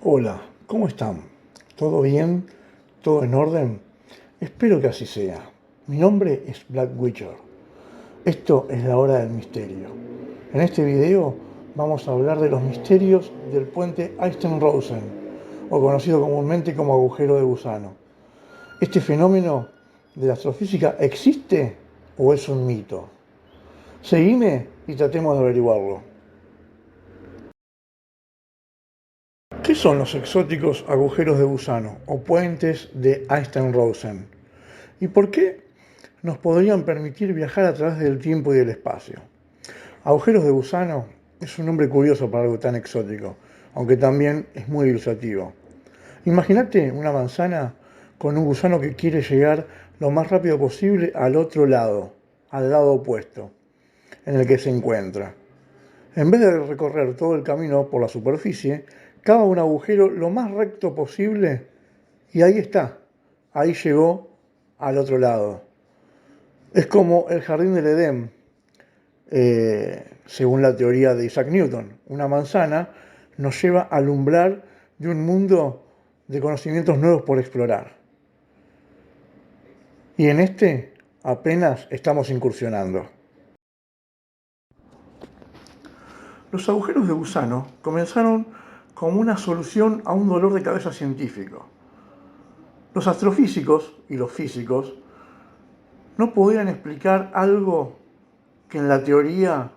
Hola, ¿cómo están? ¿Todo bien? ¿Todo en orden? Espero que así sea. Mi nombre es Black Witcher. Esto es la hora del misterio. En este video vamos a hablar de los misterios del puente Einstein-Rosen, o conocido comúnmente como agujero de gusano. ¿Este fenómeno de la astrofísica existe o es un mito? Seguime y tratemos de averiguarlo. ¿Qué son los exóticos agujeros de gusano o puentes de Einstein-Rosen? ¿Y por qué nos podrían permitir viajar a través del tiempo y del espacio? Agujeros de gusano es un nombre curioso para algo tan exótico, aunque también es muy ilustrativo. Imagínate una manzana con un gusano que quiere llegar lo más rápido posible al otro lado, al lado opuesto, en el que se encuentra. En vez de recorrer todo el camino por la superficie, cava un agujero lo más recto posible y ahí está, ahí llegó al otro lado. Es como el jardín del Edén, según la teoría de Isaac Newton. Una manzana nos lleva al umbral de un mundo de conocimientos nuevos por explorar. Y en este apenas estamos incursionando. Los agujeros de gusano comenzaron como una solución a un dolor de cabeza científico. Los astrofísicos y los físicos no podían explicar algo que en la teoría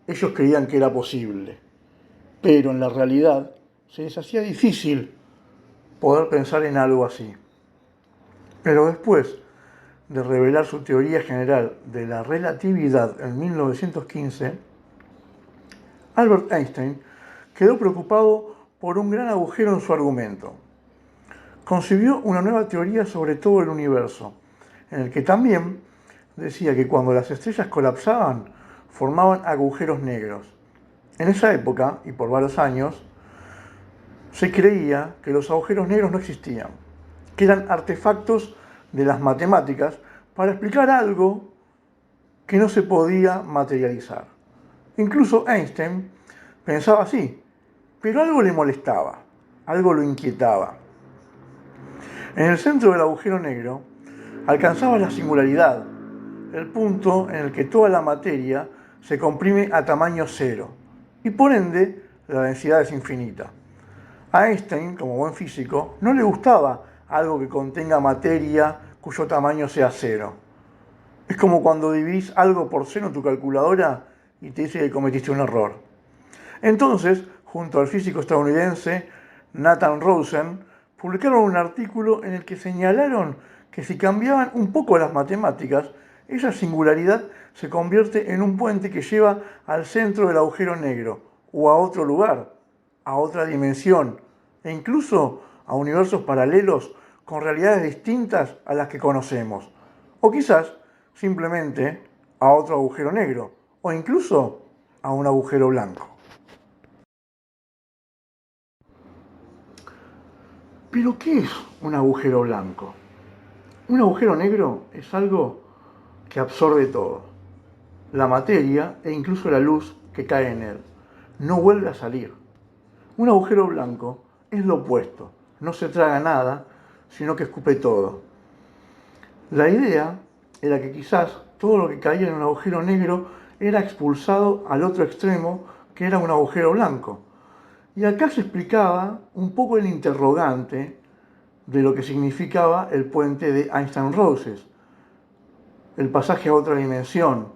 ellos creían que era posible, pero en la realidad se les hacía difícil poder pensar en algo así. Pero después de revelar su teoría general de la relatividad en 1915, Albert Einstein quedó preocupado por un gran agujero en su argumento. Concibió una nueva teoría sobre todo el universo, en el que también decía que cuando las estrellas colapsaban, formaban agujeros negros. En esa época, y por varios años, se creía que los agujeros negros no existían, que eran artefactos de las matemáticas para explicar algo que no se podía materializar. Incluso Einstein pensaba así, pero algo le molestaba, algo lo inquietaba. En el centro del agujero negro alcanzaba la singularidad, el punto en el que toda la materia se comprime a tamaño cero y por ende la densidad es infinita. A Einstein, como buen físico, no le gustaba algo que contenga materia cuyo tamaño sea cero. Es como cuando dividís algo por cero en tu calculadora y te dice que cometiste un error. Entonces, junto al físico estadounidense Nathan Rosen, publicaron un artículo en el que señalaron que si cambiaban un poco las matemáticas, esa singularidad se convierte en un puente que lleva al centro del agujero negro, o a otro lugar, a otra dimensión, e incluso a universos paralelos con realidades distintas a las que conocemos. O quizás simplemente a otro agujero negro, o incluso a un agujero blanco. Pero ¿qué es un agujero blanco? Un agujero negro es algo que absorbe todo, la materia e incluso la luz que cae en él. No vuelve a salir. Un agujero blanco es lo opuesto, no se traga nada, sino que escupe todo. La idea era que quizás todo lo que caía en un agujero negro era expulsado al otro extremo, que era un agujero blanco. Y acá se explicaba un poco el interrogante de lo que significaba el puente de Einstein-Rosen, el pasaje a otra dimensión,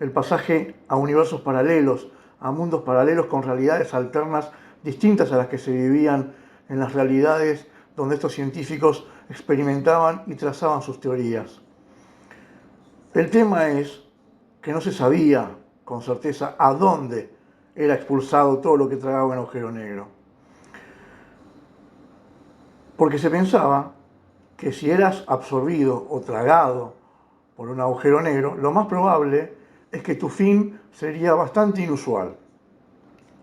el pasaje a universos paralelos, a mundos paralelos con realidades alternas distintas a las que se vivían en las realidades donde estos científicos experimentaban y trazaban sus teorías. El tema es que no se sabía con certeza a dónde era expulsado todo lo que tragaba un agujero negro. Porque se pensaba que si eras absorbido o tragado por un agujero negro, lo más probable es que tu fin sería bastante inusual.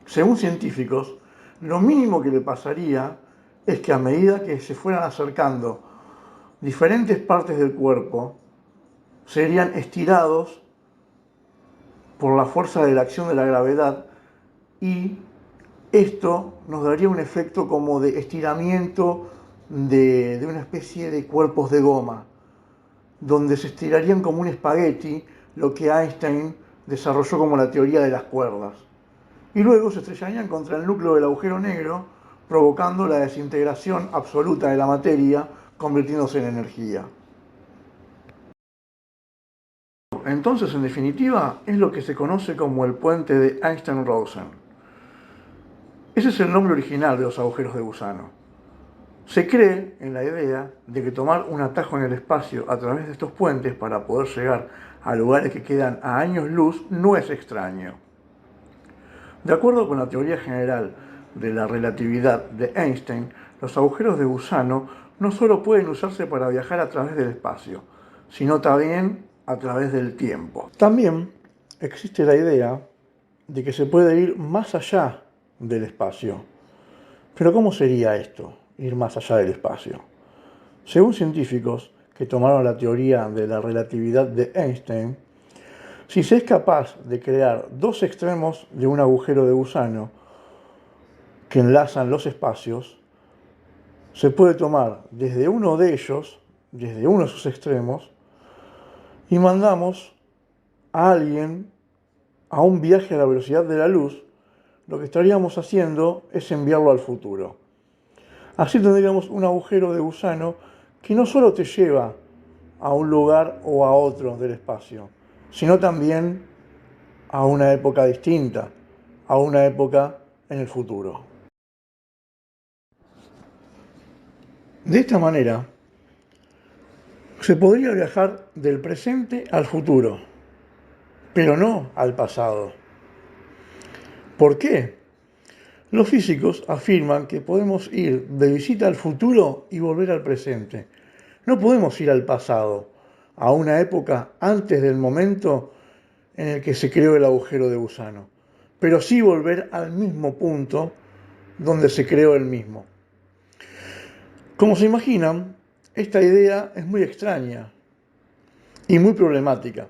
Según científicos, lo mínimo que le pasaría es que a medida que se fueran acercando diferentes partes del cuerpo, serían estirados por la fuerza de la acción de la gravedad y Esto nos daría un efecto como de estiramiento de una especie de cuerpos de goma, donde se estirarían como un espagueti, lo que Einstein desarrolló como la teoría de las cuerdas. Y luego se estrellarían contra el núcleo del agujero negro, provocando la desintegración absoluta de la materia, convirtiéndose en energía. Entonces, en definitiva, es lo que se conoce como el puente de Einstein-Rosen. Ese es el nombre original de los agujeros de gusano. Se cree en la idea de que tomar un atajo en el espacio a través de estos puentes para poder llegar a lugares que quedan a años luz no es extraño. De acuerdo con la teoría general de la relatividad de Einstein, los agujeros de gusano no solo pueden usarse para viajar a través del espacio, sino también a través del tiempo. También existe la idea de que se puede ir más allá del espacio. Pero ¿cómo sería esto, ir más allá del espacio? Según científicos que tomaron la teoría de la relatividad de Einstein, si se es capaz de crear dos extremos de un agujero de gusano que enlazan los espacios, se puede tomar desde uno de ellos, desde uno de sus extremos, y mandamos a alguien a un viaje a la velocidad de la luz. Lo que estaríamos haciendo es enviarlo al futuro. Así tendríamos un agujero de gusano que no solo te lleva a un lugar o a otro del espacio, sino también a una época distinta, a una época en el futuro. De esta manera, se podría viajar del presente al futuro, pero no al pasado. ¿Por qué? Los físicos afirman que podemos ir de visita al futuro y volver al presente. No podemos ir al pasado, a una época antes del momento en el que se creó el agujero de gusano, pero sí volver al mismo punto donde se creó el mismo. Como se imaginan, esta idea es muy extraña y muy problemática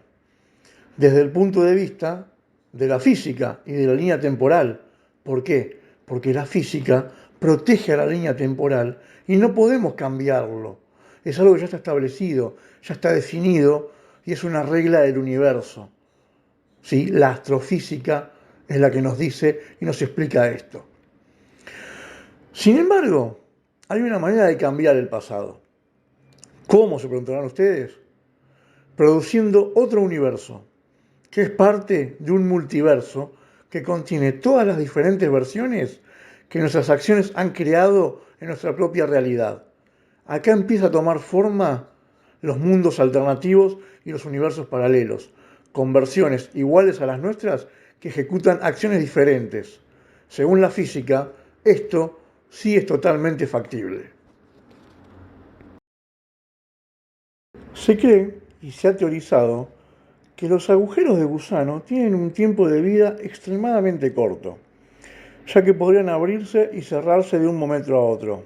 desde el punto de vista de la física y de la línea temporal. ¿Por qué? Porque la física protege a la línea temporal y no podemos cambiarlo. Es algo que ya está establecido, ya está definido y es una regla del universo. ¿Sí? La astrofísica es la que nos dice y nos explica esto. Sin embargo, hay una manera de cambiar el pasado. ¿Cómo, se preguntarán ustedes? Produciendo otro universo, que es parte de un multiverso que contiene todas las diferentes versiones que nuestras acciones han creado en nuestra propia realidad. Acá empieza a tomar forma los mundos alternativos y los universos paralelos, con versiones iguales a las nuestras que ejecutan acciones diferentes. Según la física, esto sí es totalmente factible. Se cree y se ha teorizado que los agujeros de gusano tienen un tiempo de vida extremadamente corto, ya que podrían abrirse y cerrarse de un momento a otro.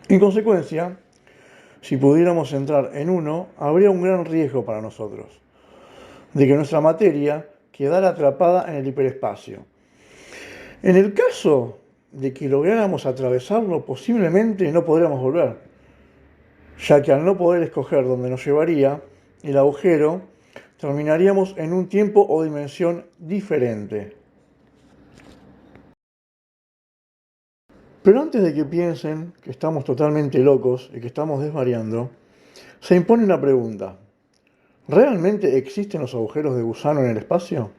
En consecuencia, si pudiéramos entrar en uno, habría un gran riesgo para nosotros, de que nuestra materia quedara atrapada en el hiperespacio. En el caso de que lográramos atravesarlo, posiblemente no podríamos volver, ya que al no poder escoger dónde nos llevaría el agujero, terminaríamos en un tiempo o dimensión diferente. Pero antes de que piensen que estamos totalmente locos y que estamos desvariando, se impone una pregunta. ¿Realmente existen los agujeros de gusano en el espacio?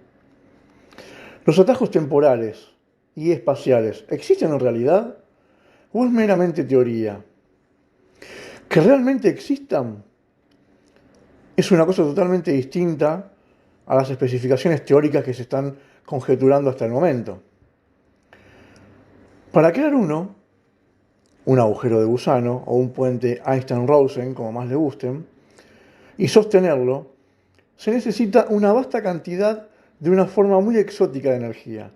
¿Los atajos temporales y espaciales existen en realidad? ¿O es meramente teoría? Que realmente existan es una cosa totalmente distinta a las especificaciones teóricas que se están conjeturando hasta el momento. Para crear un agujero de gusano o un puente Einstein-Rosen, como más le gusten, y sostenerlo, se necesita una vasta cantidad de una forma muy exótica de energía,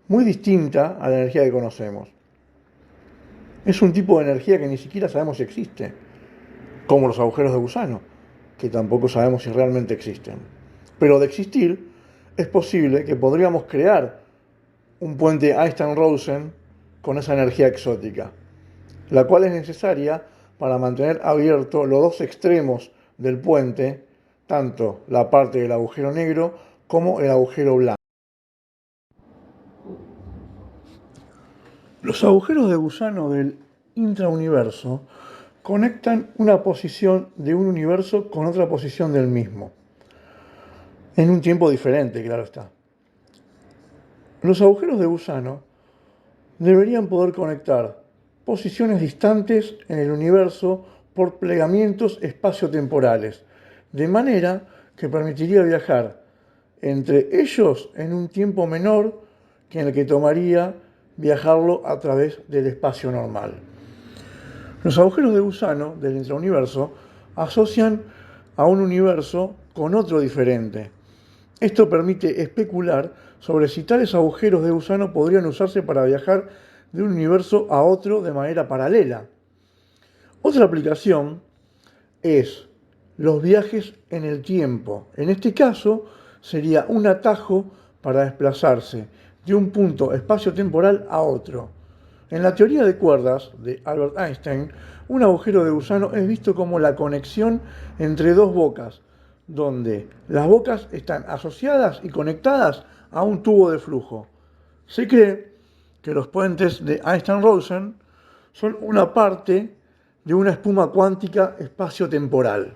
muy distinta a la energía que conocemos. Es un tipo de energía que ni siquiera sabemos si existe, como los agujeros de gusano, que tampoco sabemos si realmente existen. Pero de existir, es posible que podríamos crear un puente Einstein-Rosen con esa energía exótica, la cual es necesaria para mantener abiertos los dos extremos del puente, tanto la parte del agujero negro como el agujero blanco. Los agujeros de gusano del intrauniverso conectan una posición de un universo con otra posición del mismo, en un tiempo diferente, claro está. Los agujeros de gusano deberían poder conectar posiciones distantes en el universo por plegamientos espaciotemporales, de manera que permitiría viajar entre ellos en un tiempo menor que en el que tomaría viajarlo a través del espacio normal. Los agujeros de gusano del intrauniverso asocian a un universo con otro diferente. Esto permite especular sobre si tales agujeros de gusano podrían usarse para viajar de un universo a otro de manera paralela. Otra aplicación es los viajes en el tiempo. En este caso sería un atajo para desplazarse de un punto espacio-temporal a otro. En la teoría de cuerdas de Albert Einstein, un agujero de gusano es visto como la conexión entre dos bocas, donde las bocas están asociadas y conectadas a un tubo de flujo. Se cree que los puentes de Einstein-Rosen son una parte de una espuma cuántica espacio-temporal.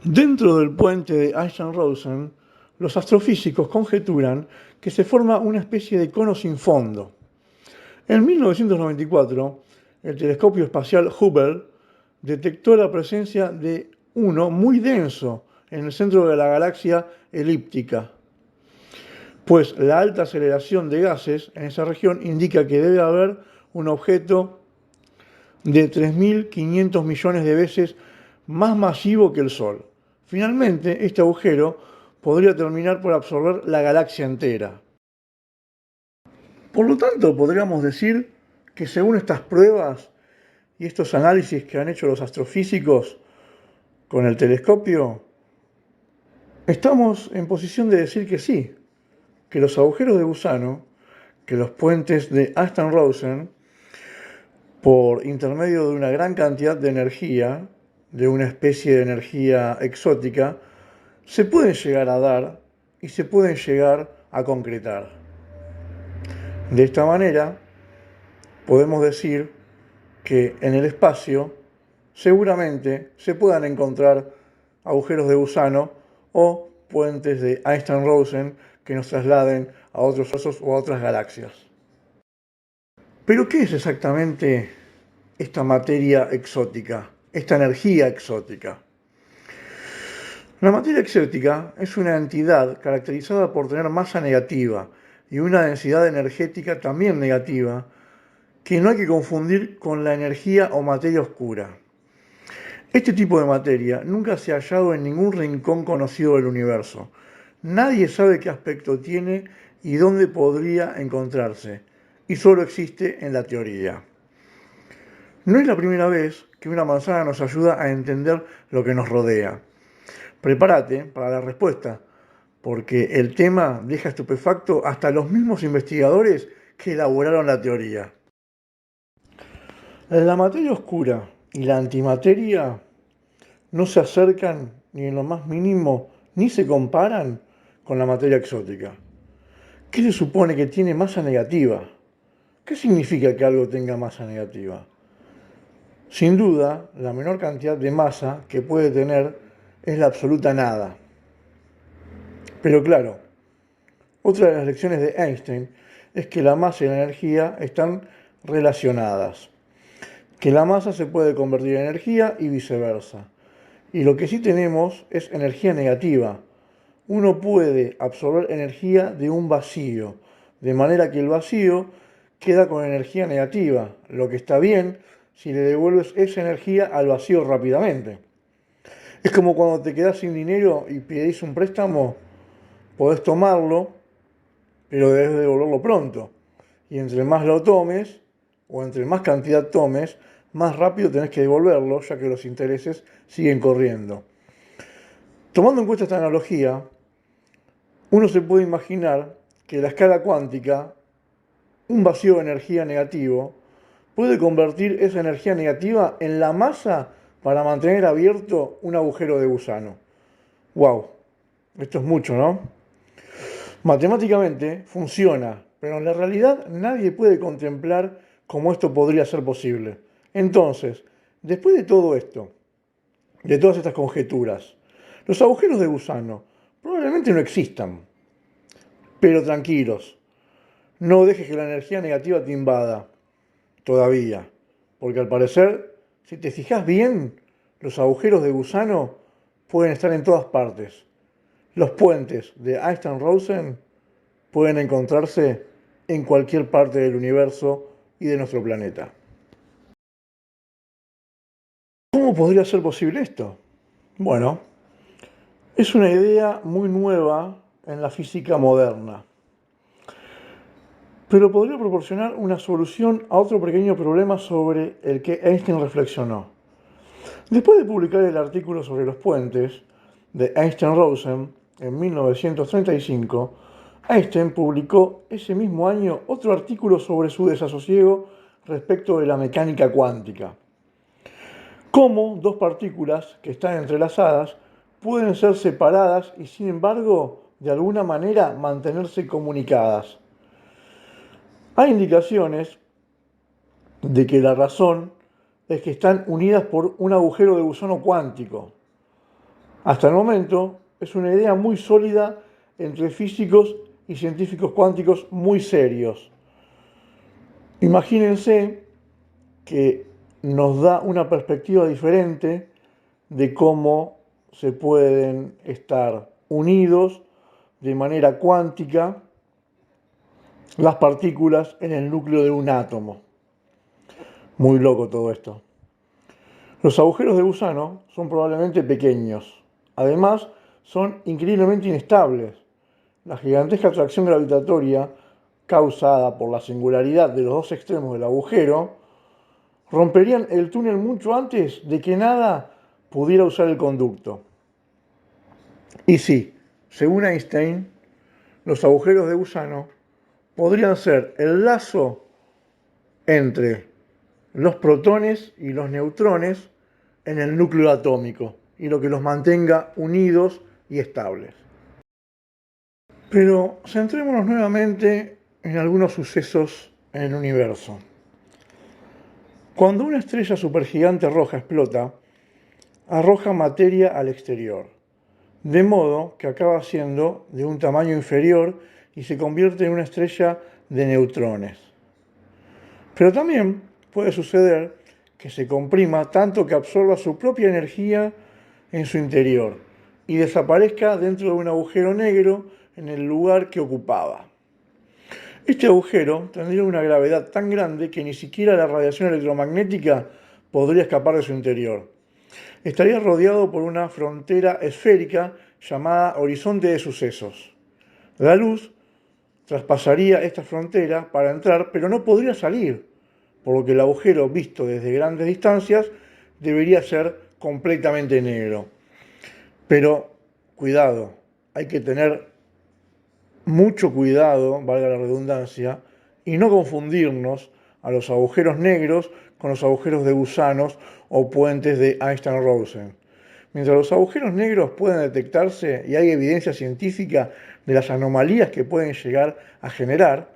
Dentro del puente de Einstein-Rosen, los astrofísicos conjeturan que se forma una especie de cono sin fondo. En 1994, el telescopio espacial Hubble detectó la presencia de uno muy denso en el centro de la galaxia elíptica, pues la alta aceleración de gases en esa región indica que debe haber un objeto de 3.500 millones de veces más masivo que el Sol. Finalmente, este agujero podría terminar por absorber la galaxia entera. Por lo tanto, podríamos decir que según estas pruebas y estos análisis que han hecho los astrofísicos con el telescopio, estamos en posición de decir que sí, que los agujeros de gusano, que los puentes de Einstein-Rosen, por intermedio de una gran cantidad de energía, de una especie de energía exótica, se pueden llegar a dar y se pueden llegar a concretar. De esta manera, podemos decir que en el espacio seguramente se puedan encontrar agujeros de gusano o puentes de Einstein-Rosen que nos trasladen a otros astros o a otras galaxias. Pero ¿qué es exactamente esta materia exótica, esta energía exótica? La materia exótica es una entidad caracterizada por tener masa negativa y una densidad energética también negativa, que no hay que confundir con la energía o materia oscura. Este tipo de materia nunca se ha hallado en ningún rincón conocido del universo. Nadie sabe qué aspecto tiene y dónde podría encontrarse, y solo existe en la teoría. No es la primera vez que una manzana nos ayuda a entender lo que nos rodea. Prepárate para la respuesta, porque el tema deja estupefacto hasta los mismos investigadores que elaboraron la teoría. La materia oscura y la antimateria no se acercan ni en lo más mínimo, ni se comparan con la materia exótica. ¿Qué se supone que tiene masa negativa? ¿Qué significa que algo tenga masa negativa? Sin duda, la menor cantidad de masa que puede tener es la absoluta nada. Pero claro, otra de las lecciones de Einstein es que la masa y la energía están relacionadas, que la masa se puede convertir en energía y viceversa. Y lo que sí tenemos es energía negativa. Uno puede absorber energía de un vacío, de manera que el vacío queda con energía negativa, lo que está bien si le devuelves esa energía al vacío rápidamente. Es como cuando te quedás sin dinero y pedís un préstamo, podés tomarlo, pero debes devolverlo pronto. Y entre más lo tomes, o entre más cantidad tomes, más rápido tenés que devolverlo, ya que los intereses siguen corriendo. Tomando en cuenta esta analogía, uno se puede imaginar que la escala cuántica, un vacío de energía negativo, puede convertir esa energía negativa en la masa para mantener abierto un agujero de gusano. ¡Wow! Esto es mucho, ¿no? Matemáticamente funciona, pero en la realidad nadie puede contemplar cómo esto podría ser posible. Entonces, después de todo esto, de todas estas conjeturas, los agujeros de gusano probablemente no existan. Pero tranquilos, no dejes que la energía negativa te invada todavía, porque al parecer, si te fijas bien, los agujeros de gusano pueden estar en todas partes. Los puentes de Einstein-Rosen pueden encontrarse en cualquier parte del universo y de nuestro planeta. ¿Cómo podría ser posible esto? Bueno, es una idea muy nueva en la física moderna, pero podría proporcionar una solución a otro pequeño problema sobre el que Einstein reflexionó. Después de publicar el artículo sobre los puentes de Einstein-Rosen en 1935, Einstein publicó ese mismo año otro artículo sobre su desasosiego respecto de la mecánica cuántica. Cómo dos partículas que están entrelazadas pueden ser separadas y sin embargo de alguna manera mantenerse comunicadas. Hay indicaciones de que la razón es que están unidas por un agujero de gusano cuántico. Hasta el momento es una idea muy sólida entre físicos y científicos cuánticos muy serios. Imagínense que nos da una perspectiva diferente de cómo se pueden estar unidos de manera cuántica las partículas en el núcleo de un átomo. Muy loco todo esto. Los agujeros de gusano son probablemente pequeños. Además, son increíblemente inestables. La gigantesca atracción gravitatoria causada por la singularidad de los dos extremos del agujero romperían el túnel mucho antes de que nada pudiera usar el conducto. Y sí, según Einstein, los agujeros de gusano podrían ser el lazo entre los protones y los neutrones en el núcleo atómico y lo que los mantenga unidos y estables. Pero centrémonos nuevamente en algunos sucesos en el universo. Cuando una estrella supergigante roja explota, arroja materia al exterior, de modo que acaba siendo de un tamaño inferior y se convierte en una estrella de neutrones. Pero también puede suceder que se comprima tanto que absorba su propia energía en su interior y desaparezca dentro de un agujero negro en el lugar que ocupaba. Este agujero tendría una gravedad tan grande que ni siquiera la radiación electromagnética podría escapar de su interior. Estaría rodeado por una frontera esférica llamada horizonte de sucesos. La luz traspasaría esta frontera para entrar, pero no podría salir, por lo que el agujero visto desde grandes distancias debería ser completamente negro. Pero cuidado, hay que tener mucho cuidado, valga la redundancia, y no confundirnos a los agujeros negros con los agujeros de gusanos o puentes de Einstein-Rosen. Mientras los agujeros negros pueden detectarse y hay evidencia científica de las anomalías que pueden llegar a generar,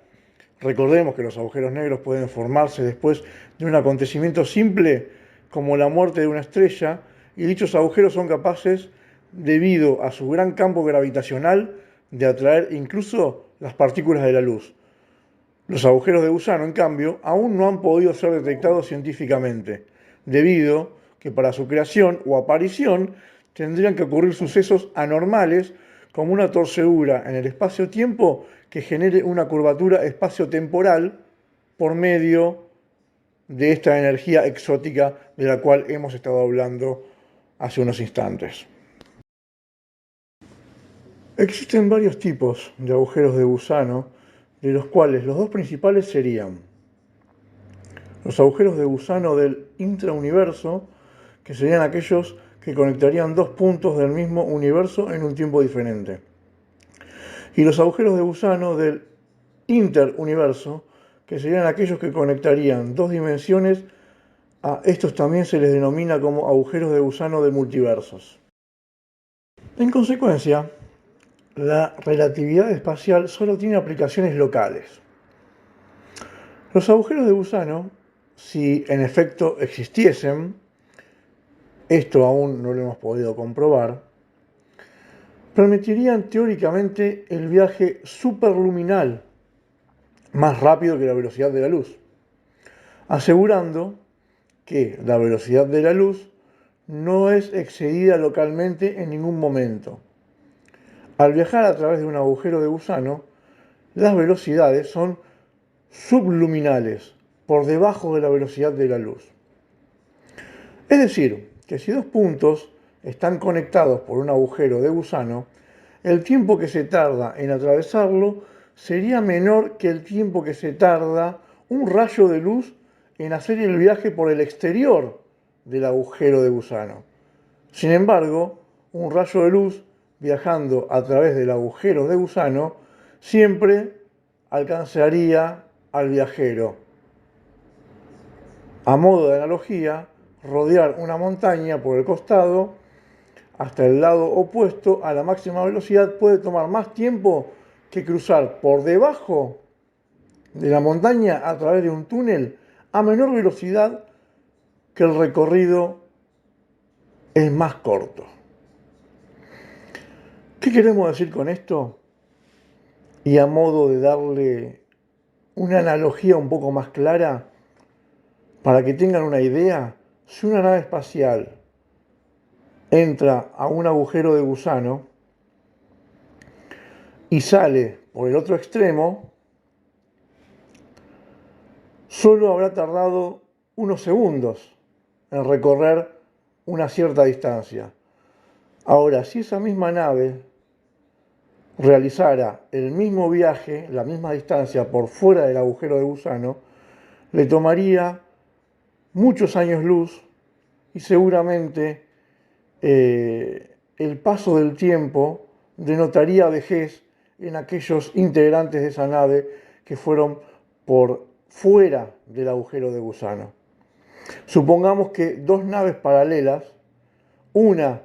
recordemos que los agujeros negros pueden formarse después de un acontecimiento simple como la muerte de una estrella, y dichos agujeros son capaces, debido a su gran campo gravitacional, de atraer incluso las partículas de la luz. Los agujeros de gusano, en cambio, aún no han podido ser detectados científicamente, debido que para su creación o aparición tendrían que ocurrir sucesos anormales como una torcedura en el espacio-tiempo que genere una curvatura espacio-temporal por medio de esta energía exótica de la cual hemos estado hablando hace unos instantes. Existen varios tipos de agujeros de gusano, de los cuales los dos principales serían los agujeros de gusano del intrauniverso, que serían aquellos que conectarían dos puntos del mismo universo en un tiempo diferente. y los agujeros de gusano del interuniverso, que serían aquellos que conectarían dos dimensiones. A estos también se les denomina como agujeros de gusano de multiversos. En consecuencia, la relatividad espacial solo tiene aplicaciones locales. Los agujeros de gusano, si en efecto existiesen, esto aún no lo hemos podido comprobar, permitirían teóricamente el viaje superluminal más rápido que la velocidad de la luz, asegurando que la velocidad de la luz no es excedida localmente en ningún momento. Al viajar a través de un agujero de gusano, las velocidades son subluminales, por debajo de la velocidad de la luz. Es decir, que si dos puntos están conectados por un agujero de gusano, el tiempo que se tarda en atravesarlo sería menor que el tiempo que se tarda un rayo de luz en hacer el viaje por el exterior del agujero de gusano. Sin embargo, un rayo de luz viajando a través del agujero de gusano siempre alcanzaría al viajero. A modo de analogía, rodear una montaña por el costado hasta el lado opuesto a la máxima velocidad puede tomar más tiempo que cruzar por debajo de la montaña a través de un túnel a menor velocidad que el recorrido es más corto. ¿Qué queremos decir con esto? Y a modo de darle una analogía un poco más clara, para que tengan una idea, si una nave espacial entra a un agujero de gusano y sale por el otro extremo, solo habrá tardado unos segundos en recorrer una cierta distancia. Ahora, si esa misma nave realizara el mismo viaje, la misma distancia por fuera del agujero de gusano, le tomaría muchos años luz y seguramente el paso del tiempo denotaría vejez en aquellos integrantes de esa nave que fueron por fuera del agujero de gusano. Supongamos que dos naves paralelas, una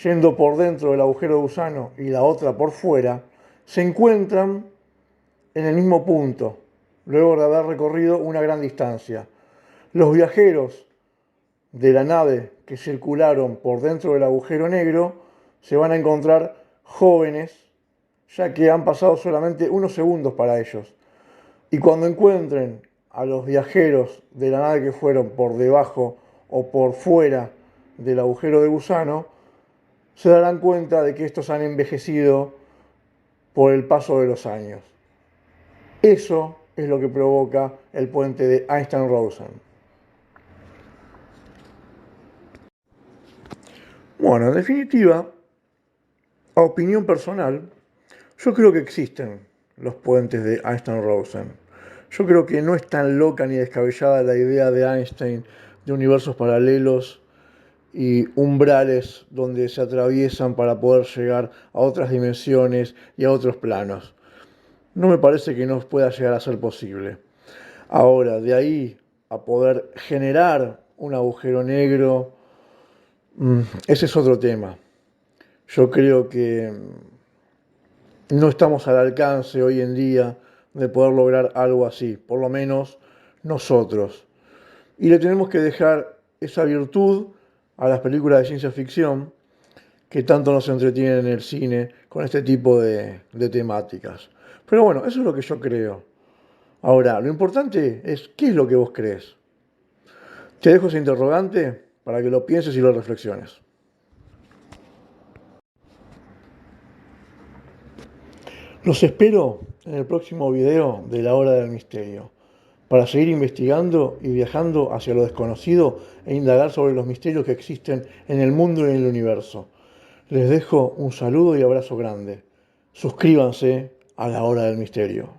yendo por dentro del agujero de gusano y la otra por fuera, se encuentran en el mismo punto, luego de haber recorrido una gran distancia. Los viajeros de la nave que circularon por dentro del agujero negro se van a encontrar jóvenes, ya que han pasado solamente unos segundos para ellos. Y cuando encuentren a los viajeros de la nave que fueron por debajo o por fuera del agujero de gusano, se darán cuenta de que estos han envejecido por el paso de los años. Eso es lo que provoca el puente de Einstein-Rosen. Bueno, en definitiva, a opinión personal, yo creo que existen los puentes de Einstein-Rosen. Yo creo que no es tan loca ni descabellada la idea de Einstein de universos paralelos y umbrales donde se atraviesan para poder llegar a otras dimensiones y a otros planos. No me parece que no pueda llegar a ser posible. Ahora, de ahí a poder generar un agujero negro, ese es otro tema. Yo creo que no estamos al alcance hoy en día de poder lograr algo así, por lo menos nosotros. Y le tenemos que dejar esa virtud a las películas de ciencia ficción que tanto nos entretienen en el cine con este tipo de temáticas. Pero bueno, eso es lo que yo creo. Ahora, lo importante es qué es lo que vos crees. Te dejo ese interrogante para que lo pienses y lo reflexiones. Los espero en el próximo video de La Hora del Misterio, para seguir investigando y viajando hacia lo desconocido e indagar sobre los misterios que existen en el mundo y en el universo. Les dejo un saludo y abrazo grande. Suscríbanse a La Hora del Misterio.